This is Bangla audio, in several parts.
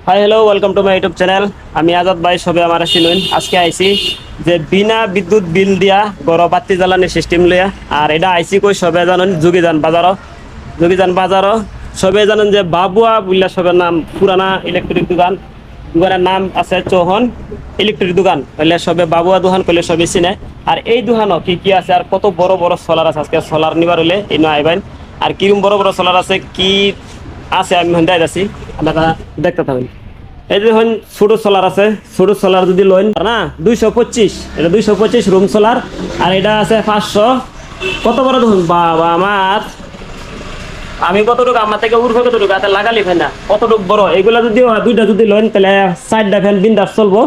Hi hello welcome to my YouTube channel. আমি আজাদ ভাই, সবে আমার চিনুন। আজকে আইসি যে বিনা বিদ্যুৎ বিল দিয়া গড় বাতি জ্বালানি সিস্টেম লইয়া। আর এটা আইসি কই সবে জানেন যোগীজান বাজারও সবে জানেন যে বাবুয়া বুল্লা সবের নাম পুরানা ইলেকট্রিক দোকানের নাম আছে চৌহান ইলেকট্রিক দোকান হইলে সবে বাবুয়া দোকান করলে সবে চিনে। আর এই দোকানও কি কি আছে আর কত বড় বড় সোলার আছে, আজকে সোলার নিবার হইলে এই নয় আইবেন। আর কিরম বড় বড় সোলার আছে কি আছে আমি হন্ডাই আছি, আপনারা দেখতে থাকুন। এই যে দেখুন ছোট সোলার আছে, ছোট সোলার যদি লোন না 225, এটা 225 রুম সোলার। আর এটা আছে 500। কত বড় দেখুন বাবা আমার, আমি কতটুকু আমার থেকে উর্ফে কতটুকু হাতে লাগালি ফেন না কতটুকু বড়। এগুলা যদি দুইটা যদি লোন তাহলে 4টা ফ্যান বিন্দাস চলবো।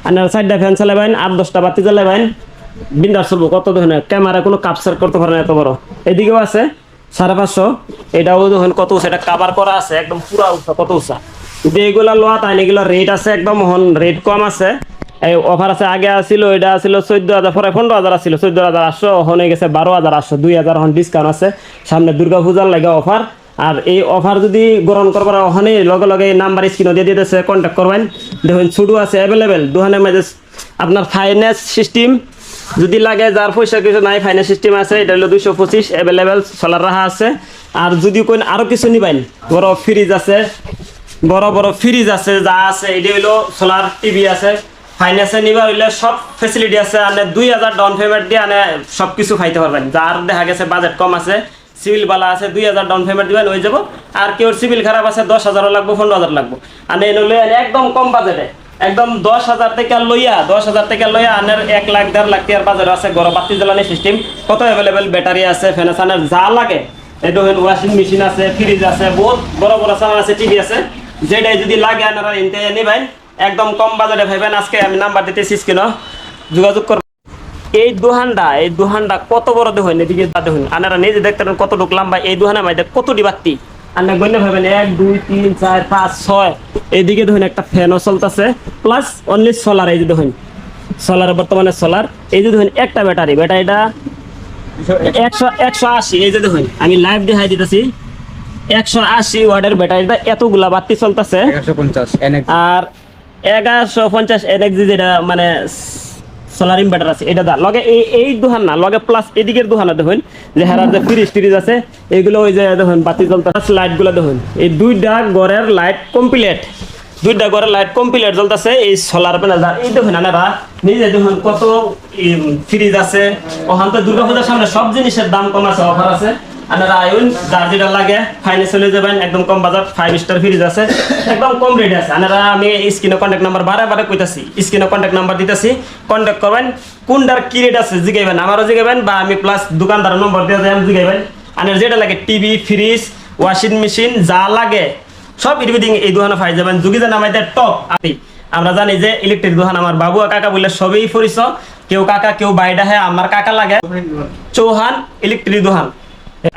আর 4টা ফ্যান চালাবেন, 8-10টা বাতি জ্বালাবেন, বিন্দাস চলবো। কত দেখুন ক্যামেরা কোনো কাপসার করতে পারে না এত বড়। এদিকেও আছে 550, এটাও দেখুন কত উঁচা, এটা কাভার করা আছে একদম পুরা উঁচা, কত উঁচা। যদি এগুলা লোয়া তাই এগুলো রেট আছে একদম রেট কম আছে। এই অফার আছে, আগে আসছিল এটা আসছিল 14,000, পরে 15,000 আসছিল 14,800, হয়ে গেছে 12,800, 2,000 এখন ডিসকাউন্ট আছে। সামনে দুর্গা পূজার লাগে অফার। আর এই অফার যদি গ্রহণ করবার ওখানে লগে লগে নাম্বার স্ক্রিনও দিয়ে দিতেছে, কন্ট্যাক্ট করবেন। দেখুন ছুটু আছে অ্যাভেলেবেল দোকানের মাঝে। আপনার ফাইন্যান্স সিস্টেম যদি লাগে, যার পয়সা কিছু নাই ফাইন্যান্স সিস্টেম আছে, এটা হলো 225 অ্যাভেলেবেল সোলার রাখা আছে। আর যদি কোন আরো কিছু নিবেন, বড় ফ্রিজ আছে, বড় বড় ফ্রিজ আছে, যা আছে এটা হলো সোলার টিভি আছে। ফাইন্যান্সে নিবা হইলে সব ফেসিলিটি আছে। আপনি 2,000 ডাউন পেমেন্ট দিয়ে আপনি সব কিছু খাইতে পারবেন। যার দেখা গেছে বাজেট কম আছে, সিভিল বালা আছে, 2,000 ডাউন পেমেন্ট দিবেন হয়ে যাব। আর কেউ সিভিল খারাপ আছে 10,000 লাগবে, 15,000 লাগবে। আর নইলে একদম কম বাজেটে একদম 10,000 থেকে লইয়া আনের 1 লাখ 1.5 লাখ টাকার বাজার আছে। গড় বাতি জ্বালানি সিস্টেম কত অ্যাভেলেবেল, ব্যাটারি আছে, ফ্যানের যা লাগে। এই দেখুন ওয়াশিং মেশিন আছে, ফ্রিজ আছে, বহুত বড় বড় সামান আছে, টিভি আছে। যেটাই যদি লাগে আপনারা এনতে নিবেন, একদম কম বাজারে পাইবেন। আজকে আমি নাম্বার দিতেছি স্ক্রিনে, যোগাযোগ করবেন। এই দোহানটা কত বড় দেখুন, এদিকে দেখুন আপনারা নিজে দেখতে পারেন কতটুকু লম্বা। এই দোহানের মধ্যে কতটি বাতি আপনার গণ্য ভাবেন, 1 2 3 4 5 6। এইদিকে দেখুন একটা ফ্যানও চলতেছে, প্লাস অনলি সোলার। এই যে দেখুন সোলার, বর্তমানে সোলার। এই যে দেখুন একটা ব্যাটারিটা 180। এই যে দেখুন আমি লাইভ দেখাই দিতেছি, 180 ওয়াটের ব্যাটারিটা, এতগুলা বাতি চলতেছে। 150 আর 1150 এনএক্সি যেটা মানে সোলার ইনভার্টার আছে, এটা দা লগে এই দোকান না লগে প্লাস এদিকের দোকানে দেখুন যে হেরার যে ফ্রিজ আছে, এগুলো ওই যে দেখুন বাতি জ্বলতেছে, লাইট গুলো দেখুন। এই দুইটা ঘরের লাইট কমপ্লিট জ্বলতেছে এই সোলার প্যানেল। এই দেখুন আপনারা নিজে দেখুন কত ফ্রিজ আছে। ওখান তো দুর্গাপূজার সামনে সব জিনিসের দাম কম আছে, অফার আছে। আপনারা আইন যার যেটা লাগে ফাইনে চলে যাবেন, একদম কম বাজার। 5 স্টার ফ্রিজ আছে, একদম কম রেট আছে। আপনারা আমি স্ক্রিনে কন্ট্যাক্ট নাম্বার বারে কইতাছি, স্ক্রিনে কন্ট্যাক্ট নাম্বার দিতেছি, কন্ট্যাক্ট করবেন। কোনটার কি রেট আছে জিগাইবেন, আমারও জিগাইবেন, বা আমি প্লাস দোকানদারের নম্বর দিয়ে দেন, জিগাইবেন। আপনার যেটা লাগে টিভি, ফ্রিজ, ওয়াশিং মেশিন যা লাগে সব এভরিথিং এই দোকানে পাই যাবেন। যোগীজান আমাদের টপ। আমরা জানি যে ইলেকট্রিক দোকান আমার বাবুয়া কাকা বললে সবই পরিচয়, কেউ কাকা কেউ বাইডা। হ্যাঁ আমার কাকা লাগে চৌহান ইলেকট্রিক দোকান।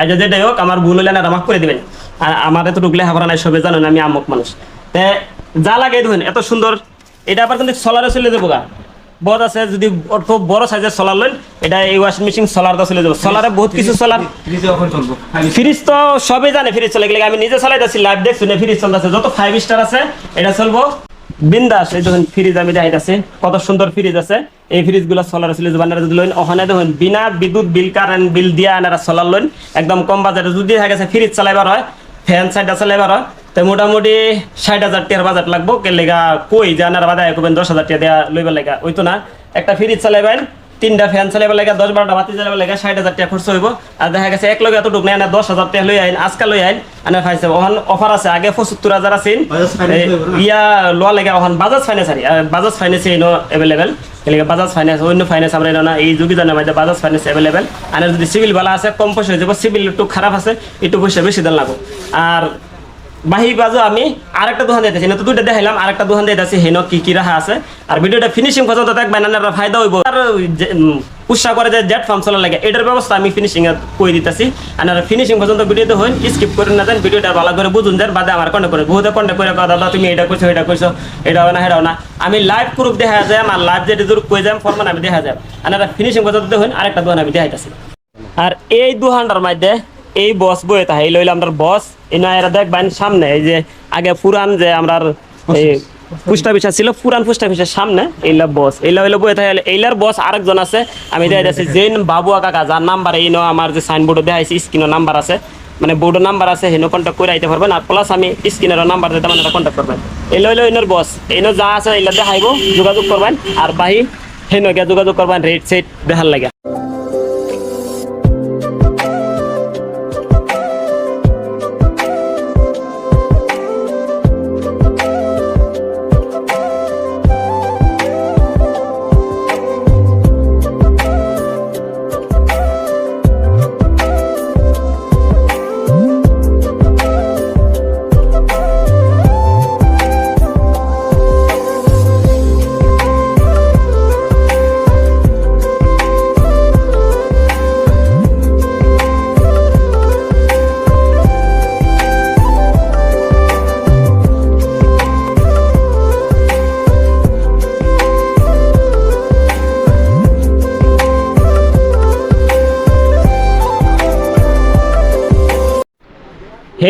আচ্ছা যেটাই হোক, আমার ভুল হলে না আমাকে করে দিবেন। আর আমার এত ঢুকলে হাবরা নাই, সবে জানেন আমি আমক মানুষ। যা লাগে দেখুন এত সুন্দর। এটা আবার কিন্তু সোলারে চলে যাবো গা, বড় আছে। যদি অত বড় সাইজের সোলার লইন, এটা এই ওয়াশিং মেশিন সোলারটা চলে যাবো। সোলারে বহুত কিছু সোলার, ফ্রিজ তো সবই জানে ফ্রিজ চলে গেলে। আমি নিজে চালাইতেছি, লাইভ দেখছি না ফ্রিজ চলতেছে। যত 5 স্টার আছে এটা চলবো বিন্দাস। এই দেখুন ফ্রিজ আমি দেখাইতেছি, কত সুন্দর ফ্রিজ আছে। এই ফ্রিজ গুলো সোলার চলে যাবে। আপনারা যদি লইন ওখানে দেখুন বিনা বিদ্যুৎ বিল, কারেন্ট বিল দিয়ে আপনারা সোলার লইন, একদম কম বাজারে। যদি দেখা গেছে ফ্রিজ চালাইবার হয়, ফ্যান সাইডটা চালাইবার হয়, তো মোটামুটি 60,000 টাকার বাজার লাগবো। কে লেগা কই যে আপনারা বাজারে করবেন 10,000 টাকা দেওয়া লইবার লেগা ওই তো না। একটা ফ্রিজ চালাইবেন, 3টা ফ্যান চালাইবার লেগা, 10-12টা বাতি চালাইবার লেগা 60,000 টাকা খরচ হইব। আর দেখা গেছে এক লগে এতটুকু নেয় না, 10,000 টাকা লই আইন, আজকাল লই আইন আনা পাইছে। ওখান অফার আছে, আগে 75,000 আছেন ইয়া লোয়া লেগা। ওখান বাজাজ ফাইন্যান্স বাজাজ ফাইন্যান্স এনো অ্যাভেলেবেল। এলাকা বাজাজ ফাইন্যান্স, অন্য ফাইন্যান্স আমরা না। এই যোগীজানের মধ্যে বাজাজ ফাইন্যান্স অ্যাভেলেবেল। আর যদি সিভিল ভালো আছে কম পয়সা হয়ে যাবো, সিভিল একটু খারাপ আছে একটু পয়সা বেশি দাম লাগবে। আর বাহি বাজু আমি আরেকটা দোকান দিতেছি না, তো দুইটা দেখাইলাম, আরেকটা দোকান দিতেছি হেন কি রাখা আছে। আর ভিডিওটা ফিনিশিং পর্যন্ত দেখবেন, আপনারা ফায়দা হইব। আর উৎসাহ করে যে জেট ফার্ম চলা লাগে, এটার ব্যবস্থা আমি ফিনিশিং করে দিতেছি। আপনারা ফিনিশিং পর্যন্ত ভিডিওতে হন, স্কিপ করে না দেন, ভিডিওটা ভালো করে বুঝুন। যার বাদে আমার কন্ট্যাক্ট করে বহুতে কন্ট্যাক্ট করে দাদা তুমি এটা করছো এটা করছো, এটাও না হেরাও না। আমি লাইভ প্রুফ দেখা যায়, আমার লাইভ যেটা দূর কয়ে যাই ফরমান আমি দেখা যায়। আপনারা ফিনিশিং পর্যন্ত দেখুন, আরেকটা দোকান আমি দেখাইতেছি। আর এই দোকানটার মধ্যে এই বস বয়ে তাই লইলে আমরা বস এরা দেখবেন সামনে। এই যে আগে পুরান যে আমরা এই পোস্ট অফিস ছিল, পুরান পোস্ট অফিসের সামনে এইলা বস, এইলা হইলো বই থাকে, এইলার বস আরেকজন আছে, আমি দেখাই দিচ্ছি জেন বাবুয়া কাকা, যার নাম্বার এই আমার যে সাইনবোর্ডে দেখাইছি স্ক্রিনের নাম্বার আছে, মানে বোর্ডের নাম্বার আছে, হেনো কন্ট্যাক্ট করে আইতে পারবেন। আর প্লাস আমি স্ক্রিনের নাম্বার দিতে মানে কন্ট্যাক্ট করবেন। এইলা হইলো এনার বস, এনো যা আছে এইলা দেখাইবো, যোগাযোগ করবেন। আর বাহি হেনো গিয়ে যোগাযোগ করবেন রেট সেট দেখার লাগে।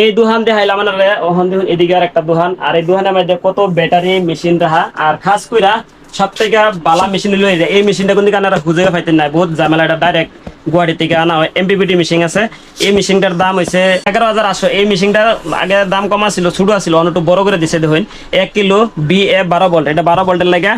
এই দোকান দেখাইলাম মানে ওখান দেখুন এদিকে আর একটা দোকান, আর এই দোকানের মধ্যে কত ব্যাটারি মেশিন রাখা, আর খাস কইরা সব থেকে বালা মেশিন লই যায়। এই মেশিনটা কোন দিকে আনারা খুঁজে পাইতেন না, বহুত ঝামেলা। এটা ডাইরেক্ট গুয়াহাটি থেকে আনা হয়, এমপিপিটি মেশিন আছে। এই মেশিনটার দাম হয়েছে 11,800। এই মেশিনটার আগে দাম কম ছিল, ছোট ছিল, অনেকটু বড় করে দিছে দেখুন। 1 কিলো BA 12 ভোল্ট, এটা 12 ভোল্টের লাগে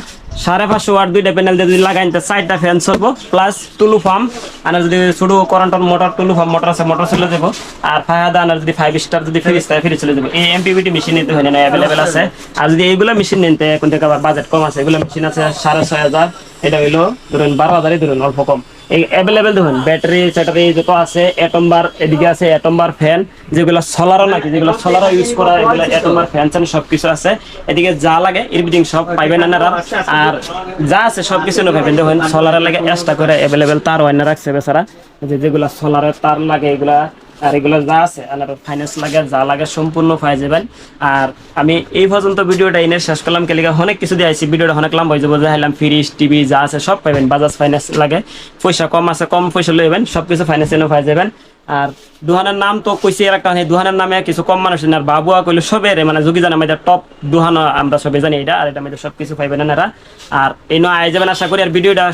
550 ওয়াট, 2টা প্যানেল দিয়ে যদি লাগাইতে 4টা ফ্যান চলবো, প্লাস টুলু ফার্ম আনার যদি ছোট কারেন্টের মোটর, টুলু ফার্ম মোটর আছে, মোটর চলে যাবো। আর ফায়াদা আনার যদি 5 স্টার যদি ফ্রিজ থাকে ফ্রিজ চলে যাবো। এই এমপিপিটি মেশিন নিতে হয় না, অ্যাভেলেবেল আছে। আর যদি এইগুলো মেশিন নিতে কোন থেকে আবার বাজেট কম আছে, এগুলো মেশিন আছে 6,500। এটা হইলো ধরুন 12,000 ধরুন, অল্প কম। এই অ্যাভেলেবেল দেখুন ব্যাটারি স্যাটারি যত আছে, অ্যাটমবার এদিকে আছে, অ্যাটমবার ফ্যান যেগুলো সোলারও নাকি, যেগুলো সোলারও ইউজ করা, এগুলো অ্যাটমবার ফ্যান চান সবকিছু আছে। এদিকে যা লাগে এভরিথিং সব পাইবেন আপনারা। আর যা আছে সবকিছু না পাইবেন দেখুন। সোলারের লাগে এক্সট্রা করে অ্যাভেলেবেল তার ওয়াইনা রাখছে বেচারা, যেগুলো সোলারের তার লাগে এগুলা, আর এগুলো যা আছে আপনার ফাইন্যান্স লাগে, যা লাগে সম্পূর্ণ পাই যাবেন। আর আমি এই পর্যন্ত ভিডিওটা এনে শেষ করলাম, কেলিকা অনেক কিছু দিয়ে আইছি, ভিডিওটা অনেক লম্বা হয়ে যাবো। দেখাইলাম ফ্রিজ টিভি যা আছে সব পাইবেন। বাজাজ ফাইন্যান্স লাগে, পয়সা কম আছে, কম পয়সা লইবেন, সবকিছু ফাইন্যান্স এনে পাই যাবেন। আর দোকানের নাম তো কইছি একটা, দোকানের নামে কিছু কম মানুষ আর বাবুয়া কইলে সবের মানে যোগী জানা আমাদের টপ দোকান, আমরা সবাই জানি এটা। আর এটা আমাদের সবকিছু পাইবেন এনারা। আর এই নয় আই যাবেন আশা করি। আর ভিডিওটা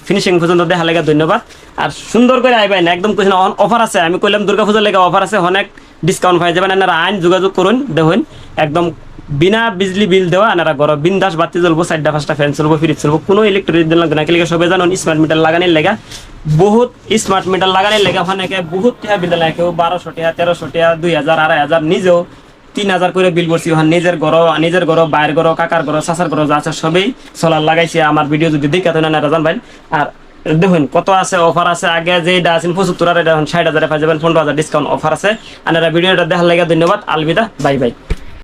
ফিনিশিং পর্যন্ত দেখা লাগে ধন্যবাদ। আর সুন্দর করে আইবেন, একদম কিছু অফার আছে, আমি কইলাম দুর্গাপূজার লেগে অফার আছে, অনেক ডিসকাউন্ট পাই যাবেন এনারা। আইন যোগাযোগ করুন, দেখুন একদম বিনা বিজলি বিল দেওয়া এনারা ঘর বিন্দাস বাতি জ্বলবো, 4টা 5টা ফ্যান চলবো, ফ্রিজ চলবো, কোনো ইলেকট্রিক বিল লাগবে না। কেলিকে সবাই জানুন স্মার্ট মিটার লাগানোর লেগা, বহুত স্মার্ট মিটার লাগানোর লেগে অনেকে বহুত টাকা বিল লাগে, কেউ 1200 টাকা 1300 টাকা 2,000 2,500, নিজেও 3,000 করে বিল করছি। নিজের ঘর বাইরের ঘর, কাকার ঘর, চাচার ঘর যা আছে সবই সোলার লাগাইছে। আমার ভিডিও যদি দেখে তো না জানবেন। আর দেখুন কত আছে অফার আছে, আগে যেটা আছেন 75 আর এটা 60,000 পাই যাবেন, 15,000 ডিসকাউন্ট অফার আছে। আপনারা ভিডিওটা দেখার লাগে ধন্যবাদ, আলবিদা, বাই বাই।